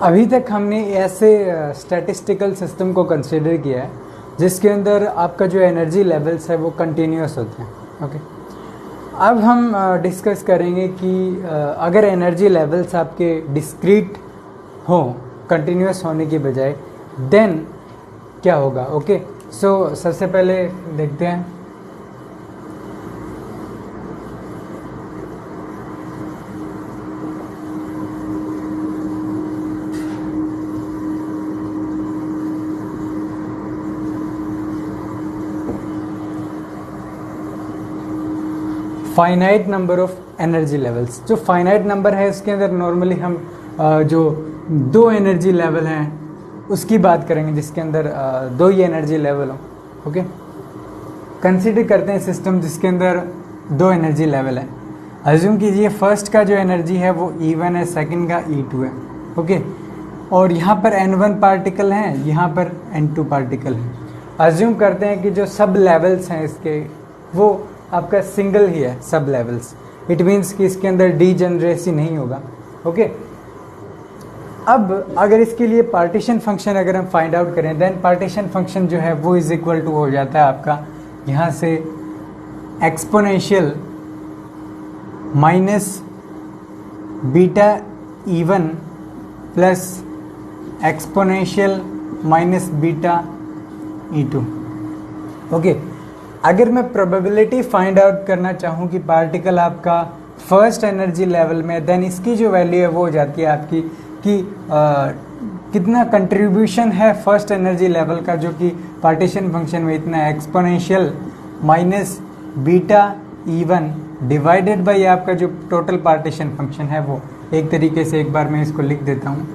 अभी तक हमने ऐसे स्टैटिस्टिकल सिस्टम को कंसिडर किया है जिसके अंदर आपका जो एनर्जी लेवल्स है वो कंटिन्यूस होते हैं। ओके, अब हम डिस्कस करेंगे कि अगर एनर्जी लेवल्स आपके डिस्क्रीट हों कंटिन्यूस होने की बजाय, देन क्या होगा। ओके, सो सबसे पहले देखते हैं finite number of energy levels. जो फाइनाइट नंबर है इसके अंदर नॉर्मली हम जो दो एनर्जी लेवल हैं उसकी बात करेंगे, जिसके अंदर दो ही एनर्जी लेवल हो। ओके, कंसीडर करते हैं सिस्टम जिसके अंदर दो एनर्जी लेवल है। अज्यूम कीजिए फर्स्ट का जो एनर्जी है वो E1 है, सेकंड का E2 है। ओके, और यहाँ पर N1 पार्टिकल हैं, यहाँ पर N2 पार्टिकल हैं। अज्यूम करते हैं कि जो सब लेवल्स हैं इसके वो आपका सिंगल ही है, सब लेवल्स। इट मीन्स कि इसके अंदर डीजेनरेसी नहीं होगा। ओके, अब अगर इसके लिए पार्टीशन फंक्शन अगर हम फाइंड आउट करें, देन पार्टीशन फंक्शन जो है वो इज इक्वल टू हो जाता है आपका यहाँ से exponential minus beta E1 plus exponential minus beta E2। Okay, अगर मैं प्रोबेबिलिटी फाइंड आउट करना चाहूँ कि पार्टिकल आपका फर्स्ट एनर्जी लेवल में, देन इसकी जो वैल्यू है वो हो जाती है आपकी कि कितना कंट्रीब्यूशन है फर्स्ट एनर्जी लेवल का, जो कि पार्टीशन फंक्शन में इतना exponential minus beta E1 divided by आपका जो टोटल पार्टीशन फंक्शन है वो। एक तरीके से एक बार मैं इसको लिख देता हूँ,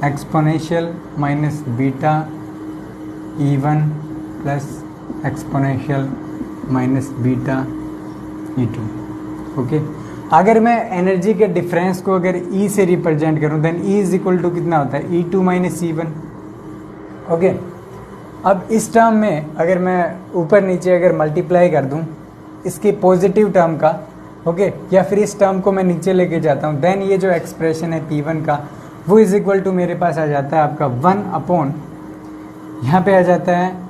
exponential minus beta E1 plus exponential minus beta E2। Okay, अगर मैं एनर्जी के डिफरेंस को अगर E से रिप्रेजेंट करूं, then E is equal to कितना होता है, E2 माइनस E1। ओके, अब इस टर्म में अगर मैं ऊपर नीचे अगर मल्टीप्लाई कर दूं इसके पॉजिटिव टर्म का, ओके, या फिर इस टर्म को मैं नीचे लेके जाता हूं, देन ये जो एक्सप्रेशन है P1 का वो इज इक्वल टू मेरे पास आ जाता है आपका 1 अपॉन, यहाँ पे आ जाता है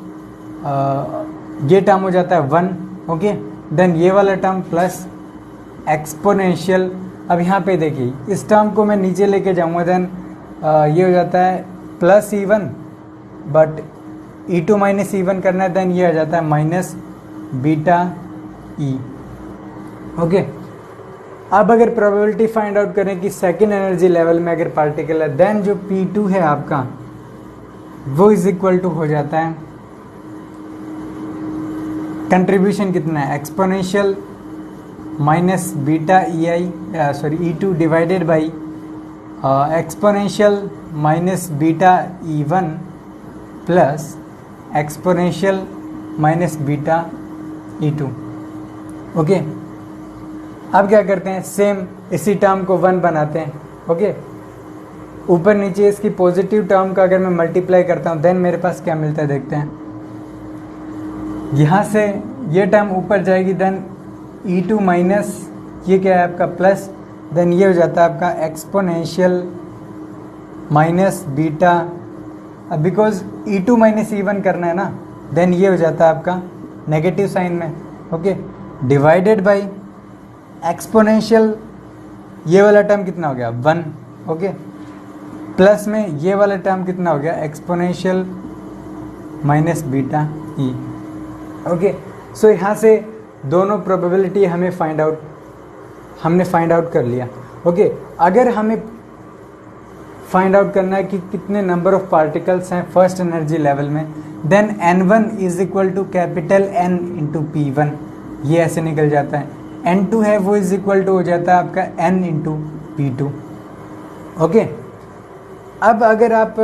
ये टर्म हो जाता है 1। ओके, देन ये वाला टर्म प्लस एक्सपोनेंशियल। अब यहाँ पे देखिए इस टर्म को मैं नीचे लेके जाऊँगा, देन ये हो जाता है plus E1, but E2 minus E1 करना है, देन ये आ जाता है माइनस बीटा E। ओके, अब अगर प्रोबेबिलिटी फाइंड आउट करें कि सेकेंड एनर्जी लेवल में अगर पार्टिकल है, देन जो P2 है आपका वो इज इक्वल टू हो जाता है, कंट्रीब्यूशन कितना है, exponential minus beta E2 divided by exponential minus beta E1 plus exponential minus beta E2। Okay, अब क्या करते हैं, सेम इसी टर्म को 1 बनाते हैं। ओके, ऊपर नीचे इसकी पॉजिटिव टर्म का अगर मैं मल्टीप्लाई करता हूँ, देन मेरे पास क्या मिलता है देखते हैं। यहाँ से ये टर्म ऊपर जाएगी, देन E2 माइनस ये क्या है आपका प्लस, देन ये हो जाता है आपका एक्सपोनेंशियल माइनस बीटा। अब बिकॉज E2 माइनस E1 करना है ना, देन ये हो जाता है आपका नेगेटिव साइन में। ओके, डिवाइडेड बाय एक्सपोनेंशियल, ये वाला टर्म कितना हो गया 1। ओके, प्लस में ये वाला टर्म कितना हो गया, exponential minus beta E। Okay, so यहाँ से दोनों प्रोबेबिलिटी हमने फाइंड आउट कर लिया। ओके, अगर हमें फाइंड आउट करना है कि कितने नंबर ऑफ पार्टिकल्स हैं फर्स्ट एनर्जी लेवल में, then N1 is equal to capital N into P1, ये ऐसे निकल जाता है। N2 है वो इज इक्वल टू हो जाता है आपका N इंटू P2। ओके, अब अगर आप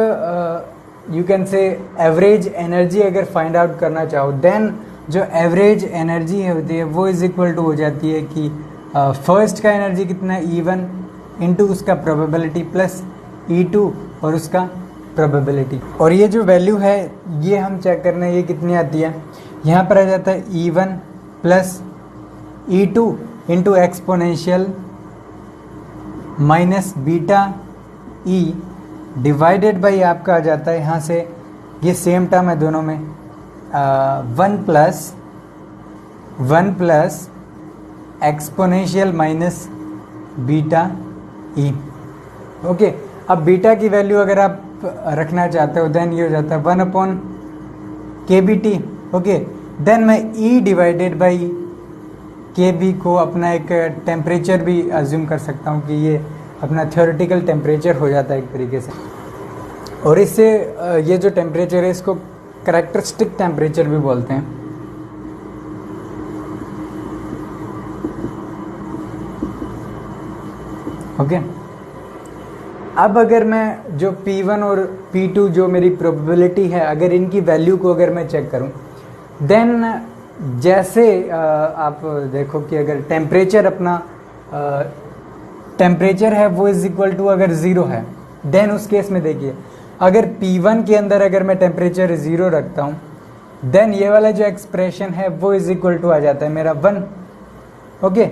यू कैन से एवरेज एनर्जी अगर फाइंड आउट करना चाहो, देन जो एवरेज एनर्जी होती है वो इज इक्वल टू हो जाती है कि फर्स्ट का एनर्जी कितना है E1 इंटू उसका प्रोबेबिलिटी प्लस E2 और उसका प्रोबेबिलिटी। और ये जो वैल्यू है ये हम चेक करना है ये कितनी आती है। यहाँ पर आ जाता है E1 plus E2 into exponential minus beta E divided by आपका आ जाता है यहाँ से, ये सेम टर्म है दोनों में, 1 प्लस एक्सपोनेंशियल माइनस बीटा ई। ओके, अब बीटा की वैल्यू अगर आप रखना चाहते हो देन ये हो जाता है 1/kBt। ओके, देन मैं E डिवाइडेड बाई kB को अपना एक टेम्परेचर भी अज्यूम कर सकता हूँ कि ये अपना थ्योरेटिकल टेम्परेचर हो जाता है एक तरीके से, और इससे ये जो टेम्परेचर है इसको कैरेक्टरिस्टिक टेम्परेचर भी बोलते हैं। ओके, अब अगर मैं जो P1 और P2 जो मेरी प्रोबेबिलिटी है, अगर इनकी वैल्यू को अगर मैं चेक करूं, देन जैसे आप देखो कि अगर टेम्परेचर अपना टेम्परेचर है वो इज इक्वल टू अगर 0 है, देन उस केस में देखिए अगर P1 के अंदर अगर मैं टेम्परेचर 0 रखता हूँ, देन ये वाला जो एक्सप्रेशन है वो इज इक्वल टू आ जाता है मेरा 1। ओके,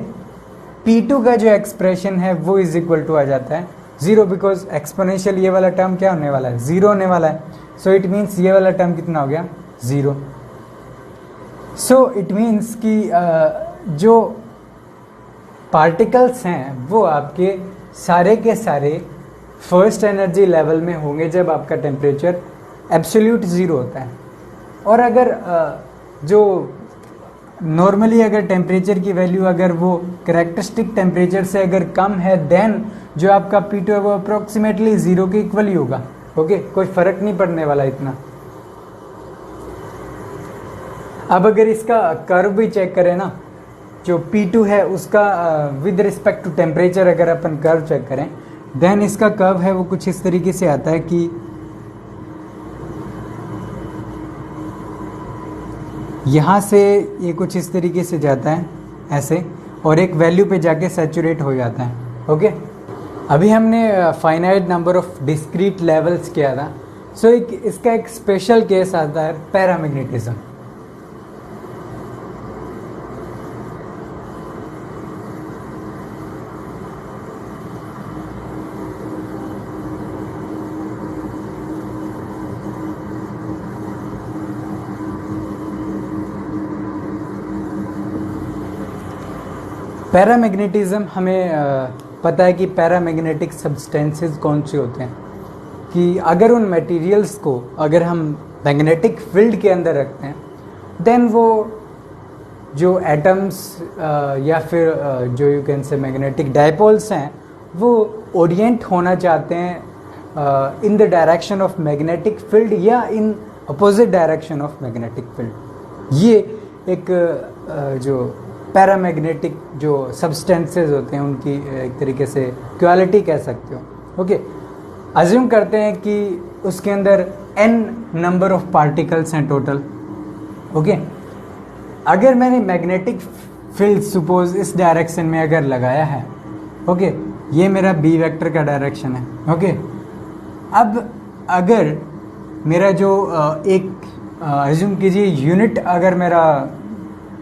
P2 का जो एक्सप्रेशन है वो इज इक्वल टू आ जाता है 0, बिकॉज एक्सपोनेंशियल ये वाला टर्म क्या होने वाला है, 0 होने वाला है। सो इट मीन्स ये वाला टर्म कितना हो गया, 0। सो इट मीन्स कि जो पार्टिकल्स हैं वो आपके सारे के सारे फर्स्ट एनर्जी लेवल में होंगे जब आपका टेम्परेचर एब्सोल्यूट 0 होता है। और अगर जो नॉर्मली अगर टेम्परेचर की वैल्यू अगर वो कैरेक्टरिस्टिक टेम्परेचर से अगर कम है, देन जो आपका P2 है वो अप्रोक्सीमेटली 0 के इक्वल ही होगा। ओके, कोई फर्क नहीं पड़ने वाला इतना। अब अगर इसका कर्व भी चेक करें ना, जो P2 है उसका विद रिस्पेक्ट टू टेम्परेचर अगर अपन कर्व चेक करें, देन इसका कर्व है वो कुछ इस तरीके से आता है कि यहाँ से ये कुछ इस तरीके से जाता है ऐसे, और एक वैल्यू पे जाके सैचुरेट हो जाता है। ओके, अभी हमने finite number of discrete levels किया था। सो इसका एक स्पेशल केस आता है पैरामैग्नेटिज्म। पैरामैग्नेटिज्म हमें पता है कि पैरामैग्नेटिक सब्सटेंसेस कौन से होते हैं, कि अगर उन मटेरियल्स को अगर हम मैग्नेटिक फील्ड के अंदर रखते हैं, देन वो जो एटम्स या फिर जो you can say magnetic dipoles हैं वो ओरिएंट होना चाहते हैं in the direction of magnetic field या in opposite direction of magnetic field. ये एक जो पैरामैग्नेटिक जो सब्सटेंसेस होते हैं उनकी एक तरीके से क्वालिटी कह सकते हो। ओके, अज्यूम करते हैं कि उसके अंदर n नंबर ऑफ पार्टिकल्स हैं टोटल। ओके, अगर मैंने मैग्नेटिक फील्ड सपोज इस डायरेक्शन में अगर लगाया है, ओके, ये मेरा b वेक्टर का डायरेक्शन है। ओके, अब अगर मेरा जो एक अज्यूम कीजिए यूनिट अगर मेरा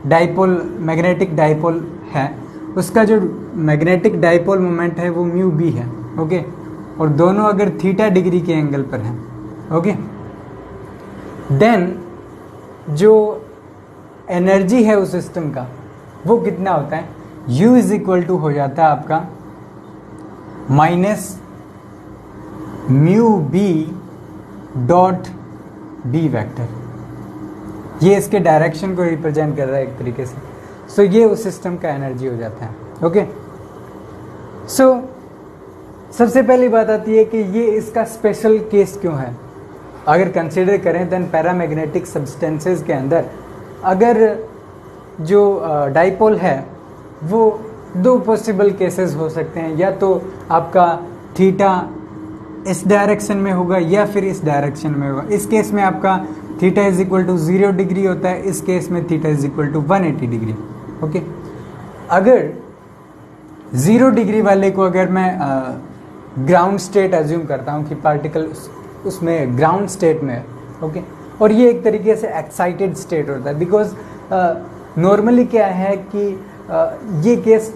डाइपोल मैग्नेटिक डाइपोल है, उसका जो मैग्नेटिक डाइपोल मोमेंट है वो म्यू बी है। ओके, और दोनों अगर थीटा डिग्री के एंगल पर हैं, ओके, देन जो एनर्जी है उस सिस्टम का वो कितना होता है, U इज इक्वल टू हो जाता है आपका minus mu B dot B vector. ये इसके डायरेक्शन को रिप्रेजेंट कर रहा है एक तरीके से। सो ये उस सिस्टम का एनर्जी हो जाता है। ओके, सो सबसे पहली बात आती है कि ये इसका स्पेशल केस क्यों है। अगर कंसीडर करें देन पैरामैग्नेटिक सब्सटेंसेस के अंदर अगर जो डाइपोल है वो दो पॉसिबल केसेस हो सकते हैं, या तो आपका थीटा इस डायरेक्शन में होगा या फिर इस डायरेक्शन में होगा। इस केस में आपका theta is equal to 0 degree होता है, इस केस में theta is equal to 180 degree. Okay, अगर 0 डिग्री वाले को अगर मैं ग्राउंड स्टेट अज्यूम करता हूँ कि पार्टिकल उसमें ग्राउंड स्टेट में है, ओके, और ये एक तरीके से एक्साइटेड स्टेट होता है, बिकॉज नॉर्मली क्या है कि ये केस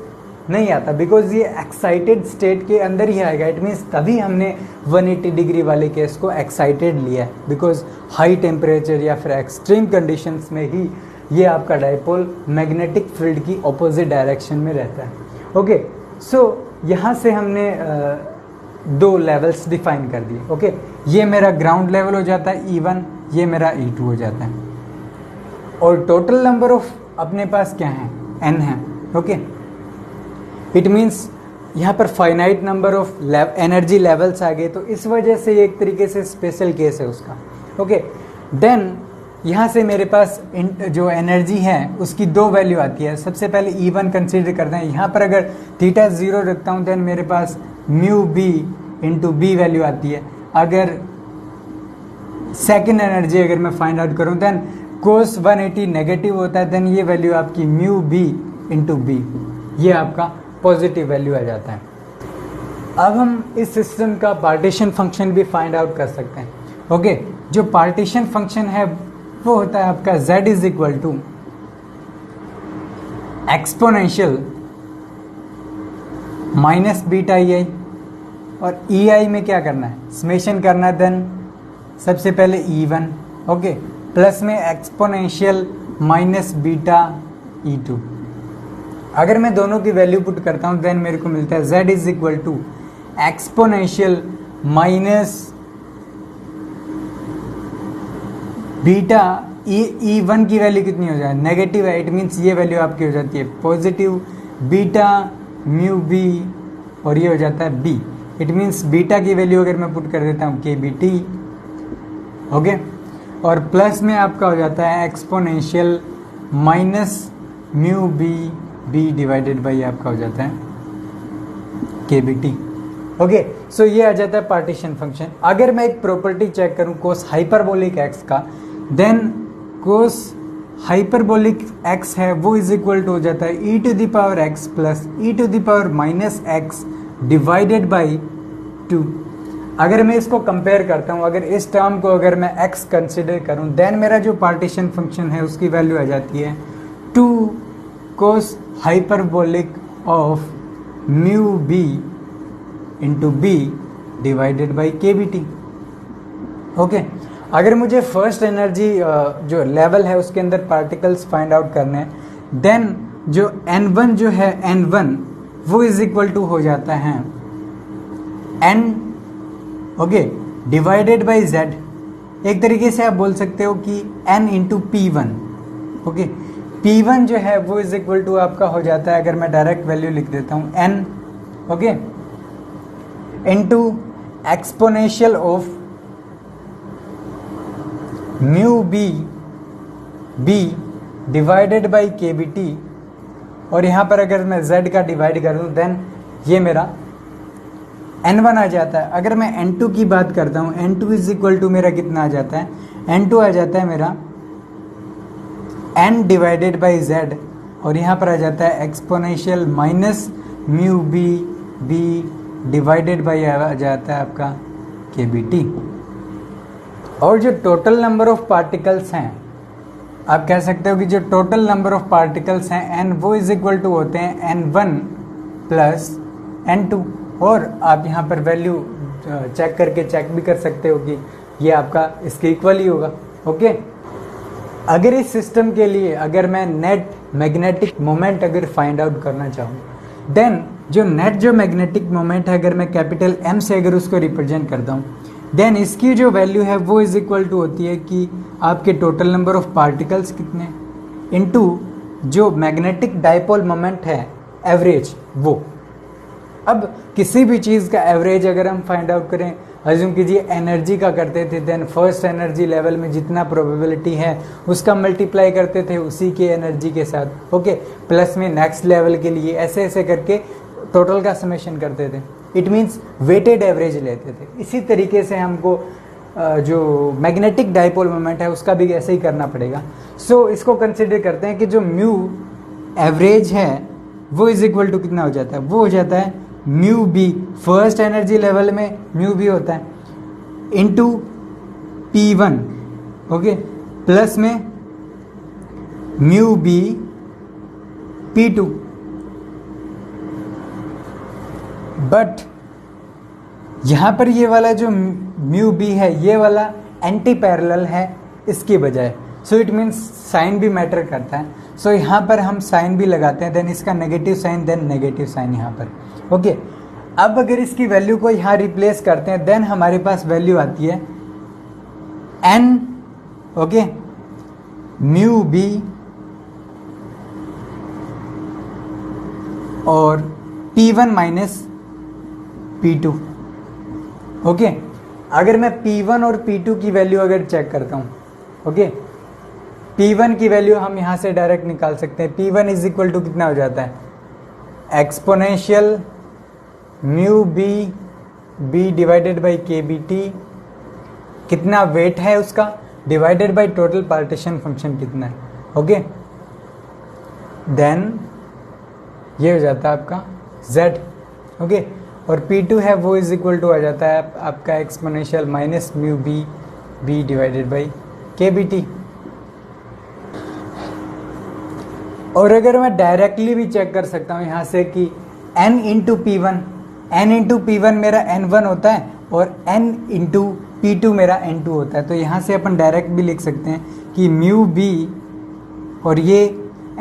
नहीं आता, बिकॉज ये एक्साइटेड स्टेट के अंदर ही आएगा। इट मीन्स तभी हमने 180 डिग्री वाले केस को एक्साइटेड लिया है, बिकॉज हाई टेम्परेचर या फिर एक्सट्रीम कंडीशंस में ही ये आपका डायपोल मैग्नेटिक फील्ड की ऑपोजिट डायरेक्शन में रहता है। ओके, सो यहाँ से हमने दो लेवल्स डिफाइन कर दिए। ओके, ये मेरा ग्राउंड लेवल हो जाता है E1, ये मेरा E2 हो जाता है, और टोटल नंबर ऑफ अपने पास क्या है, N है। ओके, इट मीन्स यहाँ पर finite number of energy levels आ गए, तो इस वजह से ये एक तरीके से स्पेशल केस है उसका। ओके, देन यहाँ से मेरे पास जो एनर्जी है उसकी दो वैल्यू आती है। सबसे पहले E1 कंसीडर करते हैं। यहाँ पर अगर थीटा 0 रखता हूँ देन मेरे पास mu B into B value आती है। अगर सेकेंड एनर्जी अगर मैं फाइंड आउट करूँ देन कोस 180 नेगेटिव होता है, देन ये वैल्यू आपकी म्यू बी इंटू बी, ये आपका पॉजिटिव वैल्यू आ जाता है। अब हम इस सिस्टम का पार्टीशन फंक्शन भी फाइंड आउट कर सकते हैं। ओके, जो पार्टीशन फंक्शन है वो होता है आपका z is equal to exponential minus beta E, और ई में क्या करना है, समेशन करना है। देन सबसे पहले E1, ओके, प्लस में एक्सपोनेंशियल माइनस बीटा E2। अगर मैं दोनों की वैल्यू पुट करता हूं देन मेरे को मिलता है z is equal to exponential minus beta E1 की वैल्यू कितनी हो जाए, नेगेटिव है, इट मीन्स ये वैल्यू आपकी हो जाती है पॉजिटिव बीटा म्यू बी, और ये हो जाता है b। इट मीन्स बीटा की वैल्यू अगर मैं पुट कर देता हूँ KBT, ओके, और प्लस में आपका हो जाता है exponential minus mu B divided by आपका हो जाता है KBT। ओके, सो ये आ जाता है पार्टीशन फंक्शन। अगर मैं एक प्रॉपर्टी चेक करूं कोस हाइपरबोलिक एक्स का, देन कोस हाइपरबोलिक एक्स है वो इज इक्वल टू हो जाता है e to the power x plus e to the power minus x divided by 2। अगर मैं इसको कंपेयर करता हूं, अगर इस टर्म को अगर मैं x कंसिडर करूं देन मेरा जो पार्टीशन फंक्शन है उसकी वैल्यू आ जाती है 2 cos hyperbolic of mu B into B divided by KBT। Okay, अगर मुझे फर्स्ट एनर्जी जो लेवल है उसके अंदर पार्टिकल्स फाइंड आउट करने हैं, देन जो N1 जो है N1 वो इज इक्वल टू हो जाता है N, okay, divided by Z। एक तरीके से आप बोल सकते हो कि N into P1। Okay, P1 जो है वो इज इक्वल टू आपका हो जाता है, अगर मैं डायरेक्ट वैल्यू लिख देता हूँ N, okay, into exponential of mu B divided by KBT, और यहाँ पर अगर मैं Z का डिवाइड कर दूँ देन ये मेरा N1 आ जाता है। अगर मैं N2 की बात करता हूँ, N2 इज इक्वल टू मेरा कितना आ जाता है, N2 आ जाता है मेरा N डिवाइडेड बाई Z, और यहाँ पर आ जाता है exponential minus mu B divided by आ जाता है आपका KBT। और जो टोटल नंबर ऑफ पार्टिकल्स हैं, आप कह सकते हो कि जो टोटल नंबर ऑफ पार्टिकल्स हैं N वो इज इक्वल टू होते हैं N1 प्लस N2, और आप यहाँ पर वैल्यू चेक करके चेक भी कर सकते हो कि ये आपका इसके इक्वल ही होगा। ओके, अगर इस सिस्टम के लिए अगर मैं नेट मैग्नेटिक मोमेंट अगर फाइंड आउट करना चाहूँ, देन जो नेट जो मैग्नेटिक मोमेंट है अगर मैं कैपिटल M से अगर उसको रिप्रेजेंट करता हूँ, देन इसकी जो वैल्यू है वो इज इक्वल टू होती है कि आपके टोटल नंबर ऑफ पार्टिकल्स कितने इनटू जो मैग्नेटिक डायपोल मोमेंट है एवरेज वो। अब किसी भी चीज़ का एवरेज अगर हम फाइंड आउट करें, अज्यूम कीजिए एनर्जी का करते थे, देन फर्स्ट एनर्जी लेवल में जितना प्रोबेबिलिटी है उसका मल्टीप्लाई करते थे उसी के एनर्जी के साथ, ओके, प्लस में नेक्स्ट लेवल के लिए ऐसे ऐसे करके टोटल का समेशन करते थे। इट मीन्स वेटेड एवरेज लेते थे। इसी तरीके से हमको जो मैग्नेटिक डायपोल मोमेंट है उसका भी ऐसे ही करना पड़ेगा। सो इसको कंसिडर करते हैं कि जो म्यू एवरेज है वो इज इक्वल टू कितना हो जाता है, वो हो जाता है mu B, first energy level में म्यू बी होता है, इनटू P1, ओके, प्लस में म्यू बी P2। बट यहाँ पर ये वाला जो म्यू बी है ये वाला एंटी पैरेलल है इसकी बजाय, सो इट मीन्स साइन भी मैटर करता है। सो यहाँ पर हम साइन भी लगाते हैं, देन इसका negative sign, then negative sign यहाँ पर। ओके, अब अगर इसकी वैल्यू को यहाँ रिप्लेस करते हैं देन हमारे पास वैल्यू आती है एन, ओके, म्यू बी और P1 माइनस P2। ओके, अगर मैं P1 और P2 की वैल्यू अगर चेक करता हूँ, ओके, P1 की वैल्यू हम यहाँ से डायरेक्ट निकाल सकते हैं। P1 इज इक्वल टू कितना हो जाता है, exponential mu B divided by K B T, कितना वेट है उसका, divided by total partition function कितना है। ओके, देन ये हो जाता है आपका z। ओके, और P2 है वो इज इक्वल टू आ जाता है आपका exponential minus mu B divided by K B T. और अगर मैं डायरेक्टली भी चेक कर सकता हूँ यहाँ से कि n इंटू P1 मेरा N1 होता है और n इंटू P2 मेरा N2 होता है, तो यहाँ से अपन डायरेक्ट भी लिख सकते हैं कि म्यू बी और ये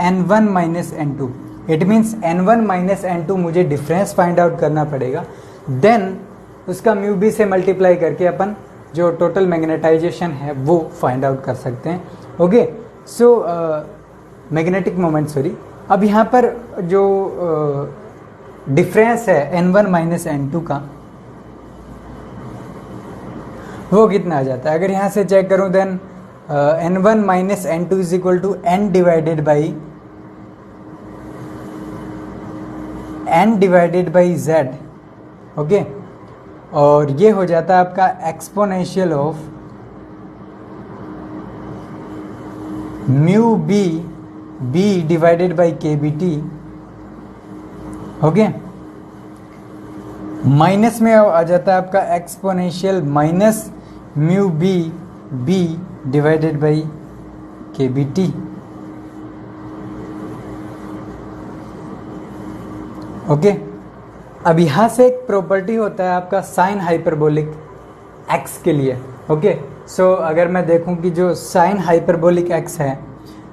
N1 minus N2, it means N1 minus N2 मुझे डिफरेंस फाइंड आउट करना पड़ेगा, देन उसका म्यू बी से मल्टीप्लाई करके अपन जो टोटल मैग्नेटाइजेशन है वो फाइंड आउट कर सकते हैं। Okay, so magnetic moment, sorry. अब यहाँ पर जो डिफरेंस है N1 माइनस N2 का वो कितना आ जाता है, अगर यहाँ से चेक करूँ then N1 minus N2 is equal to N divided by Z। Okay, और ये हो जाता है आपका exponential of mu B divided by K B T. Okay, minus में आ जाता है आपका exponential minus mu B divided by K B T. Okay, अब यहाँ से एक प्रॉपर्टी होता है आपका साइन हाइपरबोलिक एक्स के लिए। ओके, सो अगर मैं देखूं कि जो साइन हाइपरबोलिक एक्स है,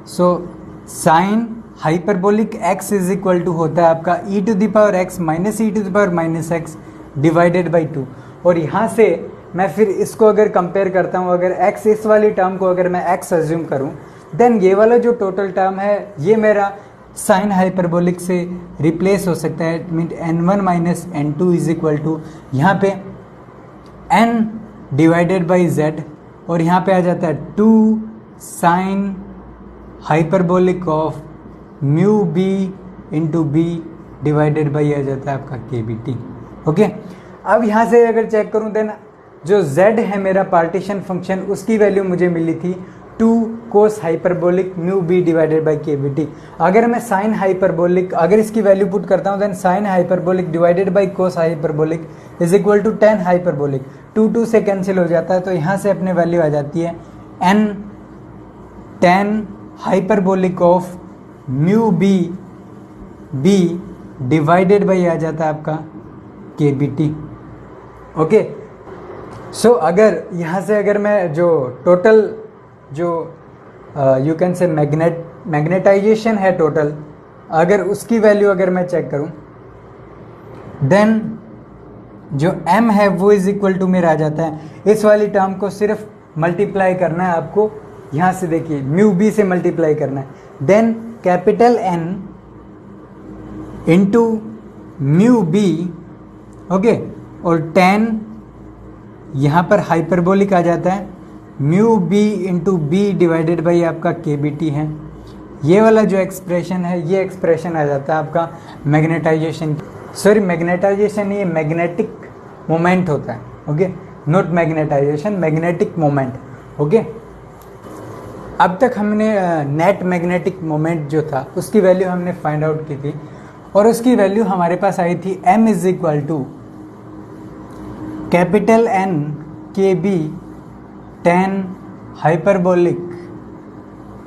so sine hyperbolic X is equal to होता है आपका E to the power X minus E to the power minus x divided by 2। और यहाँ से मैं फिर इसको अगर कंपेयर करता हूँ, अगर एक्स इस वाली टर्म को अगर मैं एक्स अज्यूम करूँ देन ये वाला जो टोटल टर्म है ये मेरा साइन हाइपरबोलिक से रिप्लेस हो सकता है, mean N1 minus N2 is equal to यहाँ पे N डिवाइडेड बाई Z और यहाँ पे आ जाता है 2 sine hyperbolic of mu B into B divided by आ जाता है आपका के बी टी। ओके, अब यहाँ से अगर चेक करूँ देन जो Z है मेरा पार्टीशन फंक्शन उसकी वैल्यू मुझे मिली थी 2 cos hyperbolic mu B divided by K B T. अगर मैं साइन हाइपरबोलिक अगर इसकी वैल्यू पुट करता हूँ then sine hyperbolic divided by cos hyperbolic is equal to tan hyperbolic, 2 से कैंसिल हो जाता है, तो यहाँ से अपने वैल्यू आ जाती है n tan hyperbolic of mu B divided by आ जाता है आपका के बी टी। ओके, सो अगर यहाँ से अगर मैं जो टोटल जो यू कैन से मैग्नेटाइजेशन है टोटल, अगर उसकी वैल्यू अगर मैं चेक करूं देन जो m है वो इज इक्वल टू मेरा आ जाता है, इस वाली टर्म को सिर्फ मल्टीप्लाई करना है आपको, यहाँ से देखिए म्यू बी से मल्टीप्लाई करना है, then capital N into mu B. Okay, और 10 यहाँ पर हाइपरबोलिक आ जाता है, mu B into B divided by आपका के बी टी है। ये वाला जो एक्सप्रेशन है ये एक्सप्रेशन आ जाता है आपका मैग्नेटाइजेशन, सॉरी मैग्नेटाइजेशन ये मैग्नेटिक मोमेंट होता है। Okay, not magnetisation, magnetic moment. Okay, अब तक हमने नेट मैग्नेटिक मोमेंट जो था उसकी वैल्यू हमने फाइंड आउट की थी और उसकी वैल्यू हमारे पास आई थी m is equal to capital N K B 10 hyperbolic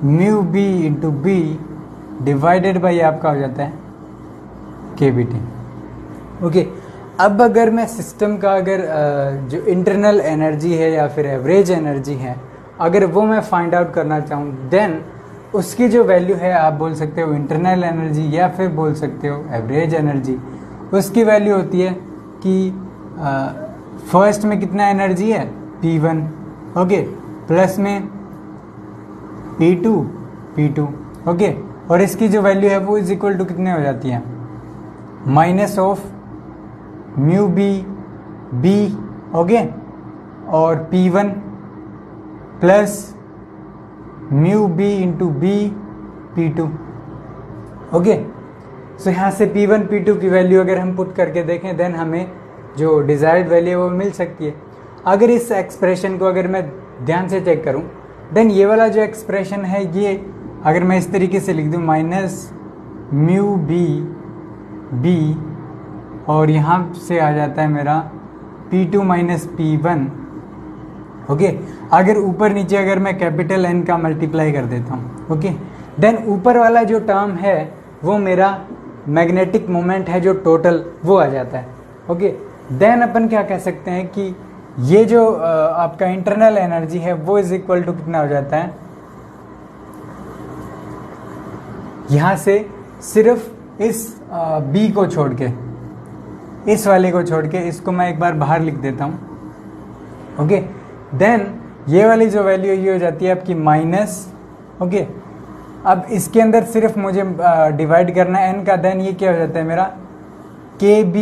mu B into B divided by आपका हो जाता है के बी टी। ओके, अब अगर मैं सिस्टम का अगर जो इंटरनल एनर्जी है या फिर एवरेज एनर्जी है, अगर वो मैं फाइंड आउट करना चाहूँ, देन उसकी जो वैल्यू है आप बोल सकते हो इंटरनल एनर्जी या फिर बोल सकते हो एवरेज एनर्जी। उसकी वैल्यू होती है कि फर्स्ट में कितना एनर्जी है P1, ओके, प्लस में P2, ओके, और इसकी जो वैल्यू है वो इज इक्वल टू कितने हो जाती है, minus of mu B, okay, और P1 plus mu B into B P2, okay. So यहाँ से P1 P2 की वैल्यू अगर हम पुट करके देखें, देन हमें जो डिज़ायर्ड वैल्यू है वो मिल सकती है। अगर इस एक्सप्रेशन को अगर मैं ध्यान से चेक करूं, देन ये वाला जो एक्सप्रेशन है ये अगर मैं इस तरीके से लिख दूं, माइनस म्यू बी और यहाँ से आ जाता है मेरा P2 माइनस P1, ओके। अगर ऊपर नीचे अगर मैं कैपिटल N का मल्टीप्लाई कर देता हूँ, ओके, देन ऊपर वाला जो टर्म है वो मेरा मैग्नेटिक मोमेंट है जो टोटल वो आ जाता है, ओके। देन अपन क्या कह सकते हैं कि ये जो आपका इंटरनल एनर्जी है वो इज इक्वल टू कितना हो जाता है, यहाँ से सिर्फ इस B को छोड़ के, इस वाले को छोड़ के, इसको मैं एक बार बाहर लिख देता हूँ, ओके। देन ये वाली जो वैल्यू ये हो जाती है आपकी माइनस, ओके। अब इसके अंदर सिर्फ मुझे डिवाइड करना है n का, देन ये क्या हो जाता है मेरा KB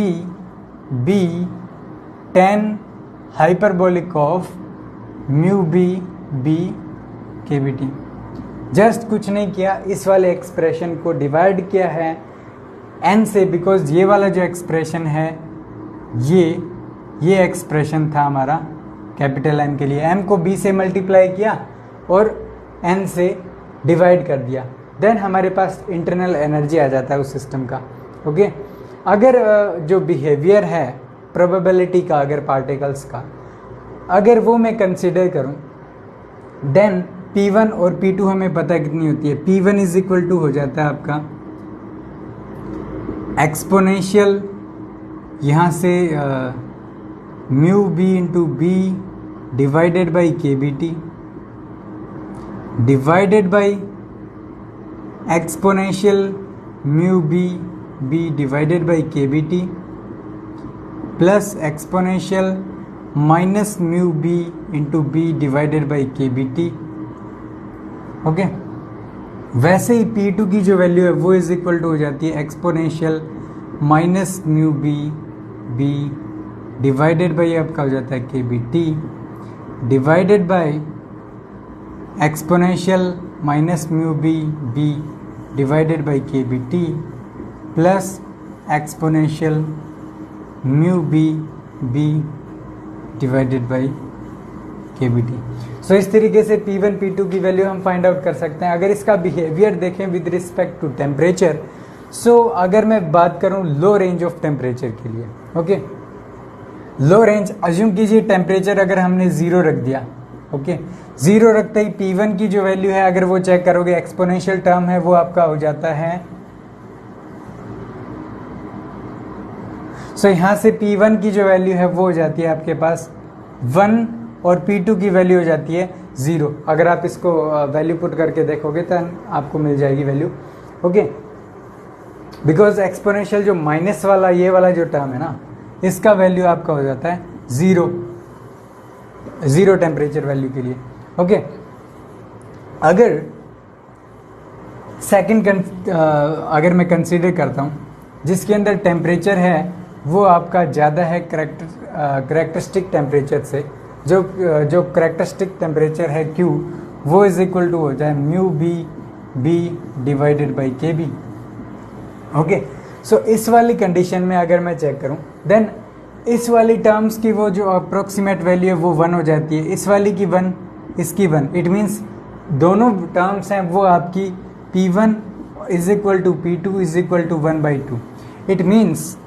10 hyperbolic of mu B KBT। Just कुछ नहीं किया, इस वाले एक्सप्रेशन को डिवाइड किया है n से, बिकॉज ये वाला जो एक्सप्रेशन है ये एक्सप्रेशन था हमारा कैपिटल M के लिए। M को B से मल्टीप्लाई किया और n से डिवाइड कर दिया, देन हमारे पास इंटरनल एनर्जी आ जाता है उस सिस्टम का, ओके। अगर जो बिहेवियर है प्रोबेबिलिटी का, अगर पार्टिकल्स का अगर वो मैं कंसिडर करूं, देन P1 और P2 हमें पता है कितनी होती है। P1 इज इक्वल टू हो जाता है आपका एक्सपोनेंशियल, यहाँ से mu B into B divided by KBT divided by exponential mu B divided by KBT plus exponential minus mu B into B divided by KBT, okay. वैसे ही P2 की जो वैल्यू है वो इज इक्वल टू हो जाती है exponential minus mu B divided by आपका हो जाता है KBT divided by exponential minus mu B divided by KBT plus exponential mu B divided by KBT। So इस तरीके से P1 P2 की वैल्यू हम फाइंड आउट कर सकते हैं। अगर इसका बिहेवियर देखें विद रिस्पेक्ट टू टेम्परेचर, सो अगर मैं बात करूं लो रेंज ऑफ टेम्परेचर के लिए, ओके, लो रेंज अज्यूम कीजिए टेम्परेचर अगर हमने 0 रख दिया, ओके, 0 रखते ही P1 की जो वैल्यू है अगर वो चेक करोगे, एक्सपोनेंशियल टर्म है वो आपका हो जाता है, सो यहाँ से P1 की जो वैल्यू है वो हो जाती है आपके पास 1 और P2 की वैल्यू हो जाती है 0। अगर आप इसको वैल्यू पुट करके देखोगे तो आपको मिल जाएगी वैल्यू, ओके। बिकॉज एक्सपोनेंशियल जो माइनस वाला ये वाला जो टर्म है ना, इसका वैल्यू आपका हो जाता है 0 टेम्परेचर वैल्यू के लिए, ओके। अगर सेकंड अगर मैं कंसीडर करता हूँ जिसके अंदर टेम्परेचर है वो आपका ज़्यादा है करेक्टरिस्टिक टेम्परेचर से, जो करेक्टरिस्टिक टेम्परेचर है Q वो इज इक्वल टू हो जाए mu B divided by KB, okay. So इस वाली कंडीशन में अगर मैं चेक करूं, देन इस वाली टर्म्स की वो जो अप्रोक्सीमेट वैल्यू है वो 1 हो जाती है, इस वाली की 1, इसकी 1। इट मीन्स दोनों टर्म्स हैं वो आपकी P1 is equal to P2 is equal to 1/2। It means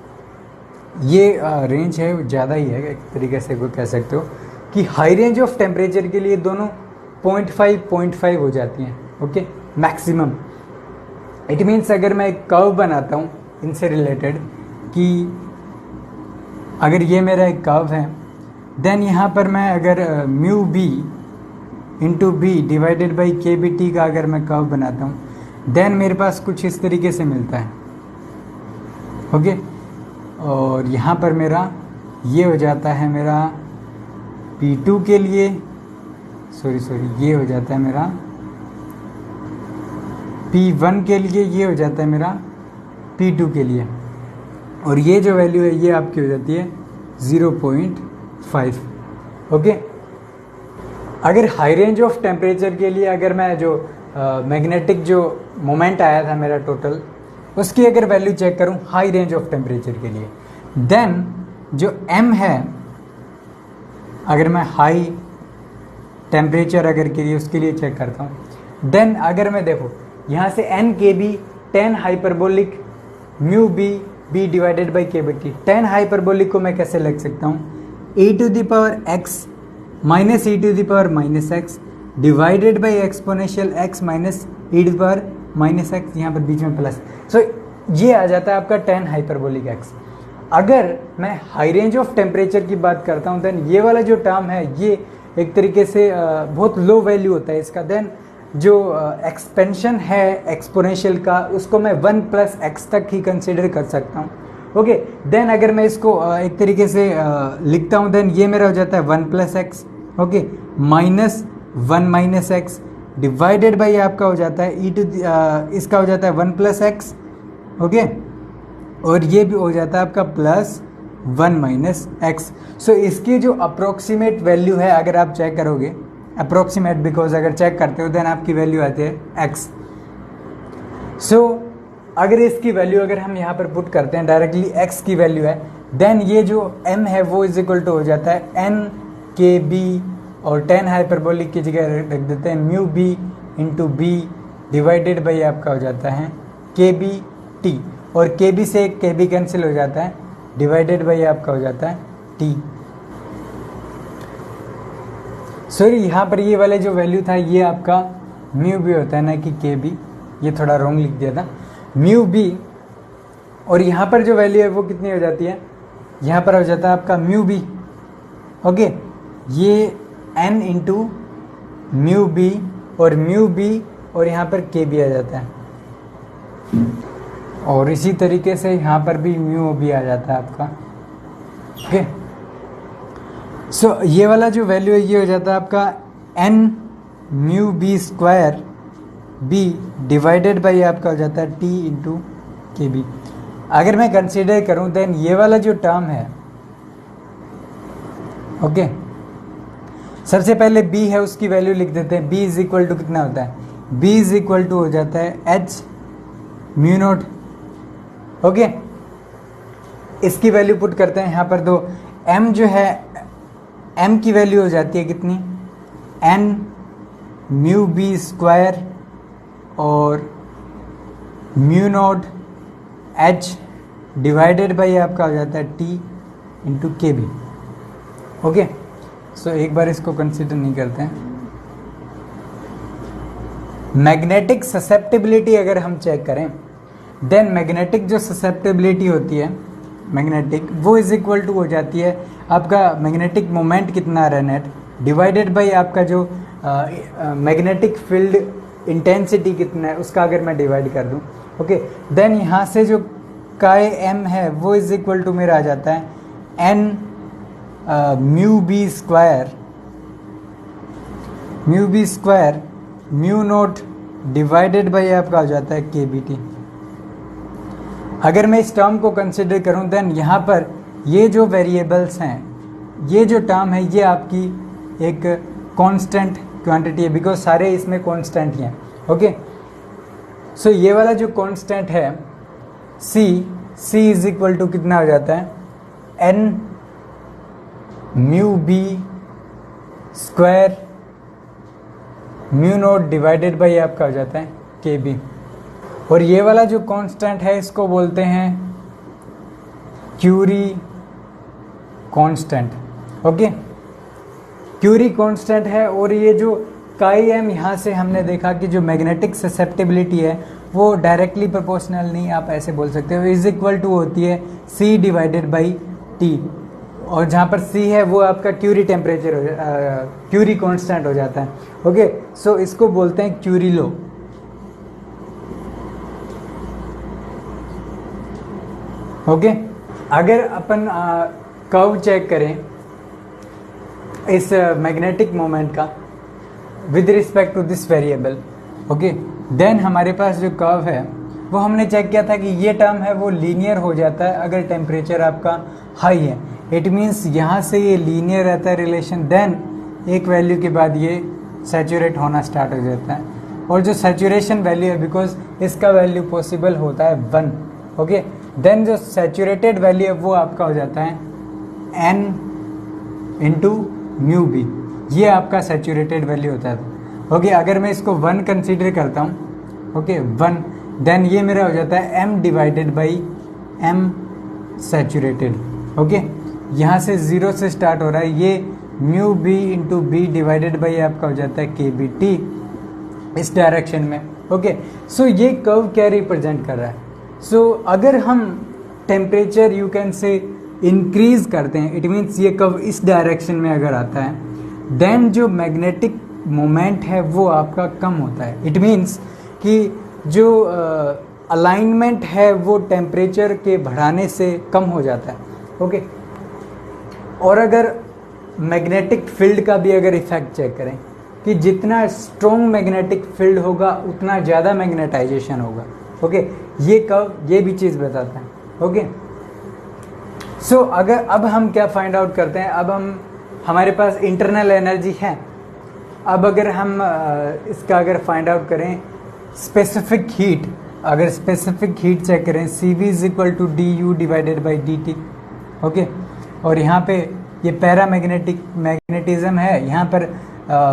ये रेंज है ज़्यादा ही है, एक तरीके से वो कह सकते हो कि हाई रेंज ऑफ टेम्परेचर के लिए दोनों 0.5 हो जाती हैं, ओके, मैक्सिमम। इट मीन्स अगर मैं एक कर्व बनाता हूँ इनसे रिलेटेड कि अगर ये मेरा एक कर्व है, देन यहाँ पर मैं अगर mu B into B divided by K B T का अगर मैं कर्व बनाता हूँ, देन मेरे पास कुछ इस तरीके से मिलता है। ओके, और यहाँ पर मेरा ये हो जाता है मेरा P2 के लिए, सॉरी ये हो जाता है मेरा P1 के लिए, ये हो जाता है मेरा P2 के लिए, और ये जो वैल्यू है ये आपकी हो जाती है 0.5। ओके, अगर हाई रेंज ऑफ टेम्परेचर के लिए अगर मैं जो मैग्नेटिक जो मोमेंट आया था मेरा टोटल, उसकी अगर वैल्यू चेक करूं हाई रेंज ऑफ टेम्परेचर के लिए, देन जो m है, अगर मैं हाई टेम्परेचर अगर के लिए उसके लिए चेक करता हूं, देन अगर मैं देखो यहाँ से n K B tan hyperbolic mu B B divided by K B T, tan hyperbolic को मैं कैसे लिख सकता हूँ, e to the power x minus e to the power minus x divided by exponential x minus e to the power minus x, यहाँ पर बीच में plus. सो ये आ जाता है आपका टेन हाइपरबोलिक x। अगर मैं हाई रेंज ऑफ टेम्परेचर की बात करता हूँ, देन ये वाला जो टर्म है ये एक तरीके से बहुत लो वैल्यू होता है इसका। देन जो एक्सपेंशन है एक्सपोनेंशियल का, उसको मैं 1 प्लस एक्स तक ही कंसिडर कर सकता हूँ। ओके, देन अगर मैं इसको एक तरीके से लिखता हूँ, देन ये मेरा हो जाता है 1 plus x, okay, minus 1 minus x divided by आपका हो जाता है ई टू, इसका हो जाता है 1 प्लस एक्स, ओके, और ये भी हो जाता है आपका प्लस 1 माइनस एक्स। सो इसकी जो अप्रोक्सीमेट वैल्यू है, अगर आप चेक करोगे, अप्रोक्सीमेट बिकॉज अगर चेक करते हो देन आपकी वैल्यू आती है x। सो अगर इसकी वैल्यू अगर हम यहाँ पर पुट करते हैं डायरेक्टली x की वैल्यू है, देन ये जो m है वो इज इक्वल टू हो जाता है n के बी, और 10 हाइपरबोलिक की जगह रख देते हैं mu B into B divided by आपका हो जाता है के बी टी, और के बी से के बी कैंसिल हो जाता है, डिवाइडेड बाई आपका हो जाता है टी। सॉरी, यहाँ पर ये वाला जो वैल्यू था ये आपका म्यू बी होता है ना कि के बी, ये थोड़ा रॉन्ग लिख दिया था, म्यू बी, और यहाँ पर जो वैल्यू है वो कितनी हो जाती है, यहाँ पर हो जाता है आपका म्यू बी, ओके, ये n इंटू म्यू बी, और म्यू बी और यहाँ पर के बी आ जाता है, और इसी तरीके से यहाँ पर भी म्यू बी आ जाता है आपका। ओके, सो ये वाला जो वैल्यू है ये हो जाता है आपका n mu B square B divided by आपका हो जाता है t इंटू के बी। अगर मैं कंसिडर करूं देन ये वाला जो टर्म है, ओके, सबसे पहले b है उसकी वैल्यू लिख देते हैं। b इज इक्वल टू कितना होता है, b इज इक्वल टू हो जाता है h म्यू नोट, ओके, इसकी वैल्यू पुट करते हैं यहाँ पर। दो m जो है, m की वैल्यू हो जाती है कितनी, n म्यू बी स्क्वायर और mu naught h divided by आपका हो जाता है t into K B. Okay, सो एक बार इसको कंसिडर नहीं करते हैं। मैग्नेटिक ससेप्टिबिलिटी अगर हम चेक करें, देन मैग्नेटिक जो ससेप्टिबिलिटी होती है मैग्नेटिक, वो इज इक्वल टू हो जाती है आपका मैग्नेटिक मोमेंट कितना है नेट, डिवाइडेड बाई आपका जो मैग्नेटिक फील्ड इंटेंसिटी कितना है उसका अगर मैं डिवाइड कर दूं, ओके, देन यहाँ से जो काई एम है वो इज इक्वल टू मेरा आ जाता है N mu B square mu naught divided by आपका हो जाता है के बी टी। अगर मैं इस टर्म को कंसिडर करूं, देन यहाँ पर ये जो वेरिएबल्स हैं, ये जो टर्म है ये आपकी एक कांस्टेंट क्वांटिटी है, बिकॉज सारे इसमें कांस्टेंट ही हैं। ओके, सो ये वाला जो कांस्टेंट है c इज इक्वल टू कितना हो जाता है n mu B square mu naught divided by आपका हो जाता है के बी, और ये वाला जो कांस्टेंट है इसको बोलते हैं Curie constant. Okay, Curie constant है, और ये जो काई एम यहाँ से हमने देखा कि जो मैग्नेटिक ससेप्टिबिलिटी है वो डायरेक्टली प्रोपोर्शनल नहीं, आप ऐसे बोल सकते हो, इज इक्वल टू होती है c डिवाइडेड बाई टी। और जहाँ पर सी है वो आपका क्यूरी टेम्परेचर क्यूरी कांस्टेंट हो जाता है। ओके, सो इसको बोलते हैं क्यूरी लो। ओके, अगर अपन कर्व चेक करें इस मैग्नेटिक मोमेंट का with respect to this variable, okay, then हमारे पास जो कर्व है वो हमने चेक किया था कि ये टर्म है वो लीनियर हो जाता है अगर टेम्परेचर आपका हाई है। इट मीन्स यहाँ से ये लीनियर रहता है रिलेशन, देन एक वैल्यू के बाद ये सैचुरेट होना स्टार्ट हो जाता है। और जो सैचुरेशन वैल्यू है, बिकॉज इसका वैल्यू पॉसिबल होता है 1, ओके, देन जो सैचुरेटेड वैल्यू है वो आपका हो जाता है n इंटू म्यू बी, ये आपका सैचुरेटेड वैल्यू होता है। ओके, अगर मैं इसको 1 कंसीडर करता हूँ, ओके 1, देन ये मेरा हो जाता है m divided by m saturated. Okay, यहाँ से 0 से स्टार्ट हो रहा है, ये mu B into B divided by आपका हो जाता है के बी टी इस डायरेक्शन में। ओके, सो ये कर्व क्या रिप्रेजेंट कर रहा है? सो अगर हम टेम्परेचर यू कैन से इंक्रीज करते हैं, इट मीन्स ये कर्व इस डायरेक्शन में अगर आता है, देन जो मैग्नेटिक मोमेंट है वो आपका कम होता है। इट मीन्स कि जो अलाइनमेंट है वो टेम्परेचर के बढ़ाने से कम हो जाता है। ओके, और अगर मैग्नेटिक फील्ड का भी अगर इफेक्ट चेक करें कि जितना स्ट्रॉन्ग मैग्नेटिक फील्ड होगा उतना ज़्यादा मैग्नेटाइजेशन होगा। ओके, ये कर्व ये भी चीज़ बताता है। ओके, सो अगर अब हम क्या फाइंड आउट करते हैं, अब हम हमारे पास इंटरनल एनर्जी है। अब अगर हम इसका अगर फाइंड आउट करें स्पेसिफिक हीट, अगर स्पेसिफिक हीट चेक करें CV is equal to D U divided by D T. Okay, और यहाँ पे ये मैग्नेटिज्म है, यहाँ पर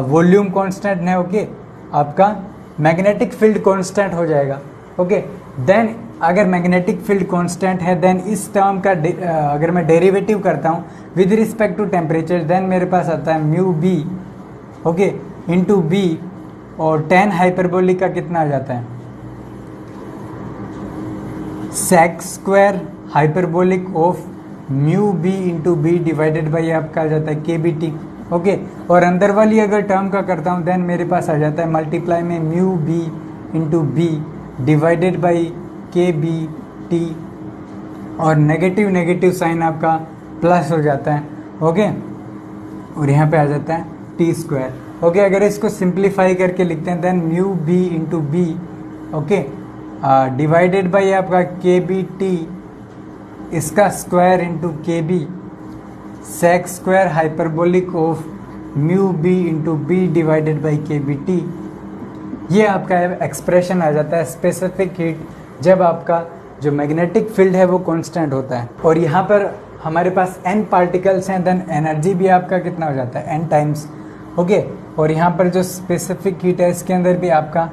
वॉल्यूम कांस्टेंट है। ओके, आपका मैग्नेटिक फील्ड कांस्टेंट हो जाएगा। ओके, देन अगर मैग्नेटिक फील्ड कांस्टेंट है, देन इस टर्म का अगर मैं डेरिवेटिव करता हूँ with respect to temperature, then मेरे पास आता है mu B, okay, into B, और tan हाइपरबोलिक का कितना आ जाता है sec square hyperbolic of mu B into B divided by आपका आ जाता है के बी टी। ओके, और अंदर वाली अगर टर्म का करता हूँ, देन मेरे पास आ जाता है मल्टीप्लाई में mu B into B divided by K B T, और नेगेटिव नेगेटिव साइन आपका प्लस हो जाता है। ओके, और यहाँ पे आ जाता है टी स्क्वायर। ओके, अगर इसको सिंप्लीफाई करके लिखते हैं, then mu B into B, okay, divided by आपका के बी टी, इसका square into K B, sec square hyperbolic of mu B into B divided by K B T. ये आपका expression आ जाता है स्पेसिफिक हीट जब आपका जो magnetic field है वो कांस्टेंट होता है। और यहाँ पर हमारे पास n पार्टिकल्स हैं, देन एनर्जी भी आपका कितना हो जाता है n टाइम्स। ओके, और यहाँ पर जो स्पेसिफिक हीट है इसके अंदर भी आपका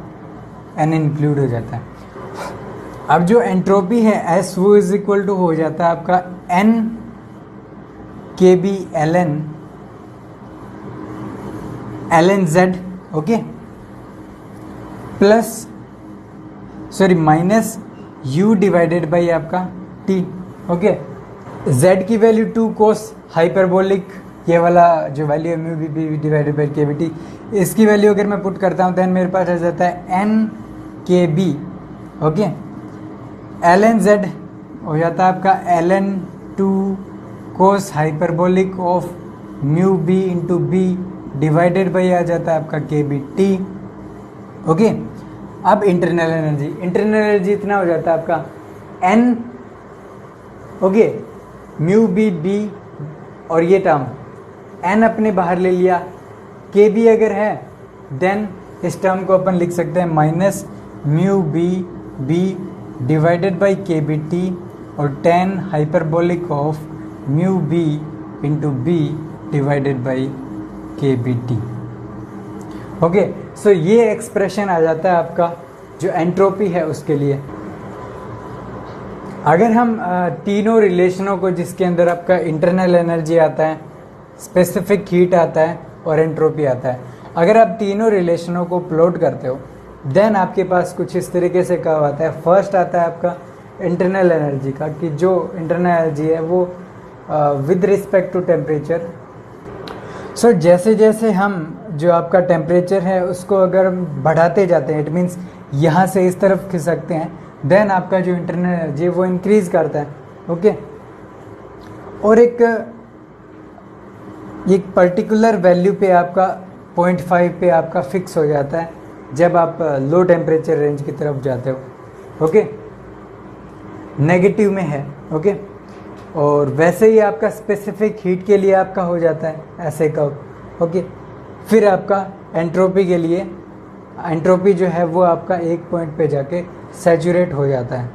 n इंक्लूड हो जाता है। अब जो एंट्रोपी है S वो इज इक्वल टू हो जाता है आपका n K B ln z, okay, plus sorry minus u divided by आपका t। ओके, z की वैल्यू 2 कोस हाइपरबोलिक, ये वाला जो वैल्यू है mu B divided by K B T, इसकी वैल्यू अगर मैं पुट करता हूँ, देन मेरे पास आ जाता है n K B, okay, ln z हो जाता है आपका ln 2 cos hyperbolic of mu B into B divided by आ जाता है आपका के बी टी। ओके, अब इंटरनल एनर्जी इतना हो जाता है आपका n, okay, mu B B, और ये टर्म n अपने बाहर ले लिया, के बी अगर है देन इस टर्म को अपन लिख सकते हैं minus mu B B divided by K B T, और tan hyperbolic of mu B into B divided by K B T. Okay, so ये एक्सप्रेशन आ जाता है आपका जो एंट्रोपी है उसके लिए। अगर हम तीनों रिलेशनों को, जिसके अंदर आपका इंटरनल एनर्जी आता है, स्पेसिफिक हीट आता है और एंट्रोपी आता है, अगर आप तीनों रिलेशनों को प्लॉट करते हो, देन आपके पास कुछ इस तरीके से कर्व आता है। फर्स्ट आता है आपका इंटरनल एनर्जी का, कि जो इंटरनल एनर्जी है वो विद रिस्पेक्ट टू टेम्परेचर। सो जैसे जैसे हम जो आपका टेम्परेचर है उसको अगर बढ़ाते जाते हैं, इट मीन्स यहाँ से इस तरफ खिसकते हैं, देन आपका जो इंटरनल एनर्जी वो इंक्रीज करता है। ओके, और एक पर्टिकुलर वैल्यू पे आपका 0.5 पे आपका फिक्स हो जाता है जब आप लो टेम्परेचर रेंज की तरफ जाते हो। ओके, नेगेटिव में है। ओके, और वैसे ही आपका स्पेसिफिक हीट के लिए आपका हो जाता है ऐसे का। ओके, फिर आपका एंट्रोपी के लिए, एंट्रोपी जो है वो आपका एक पॉइंट पे जाके सैचुरेट हो जाता है।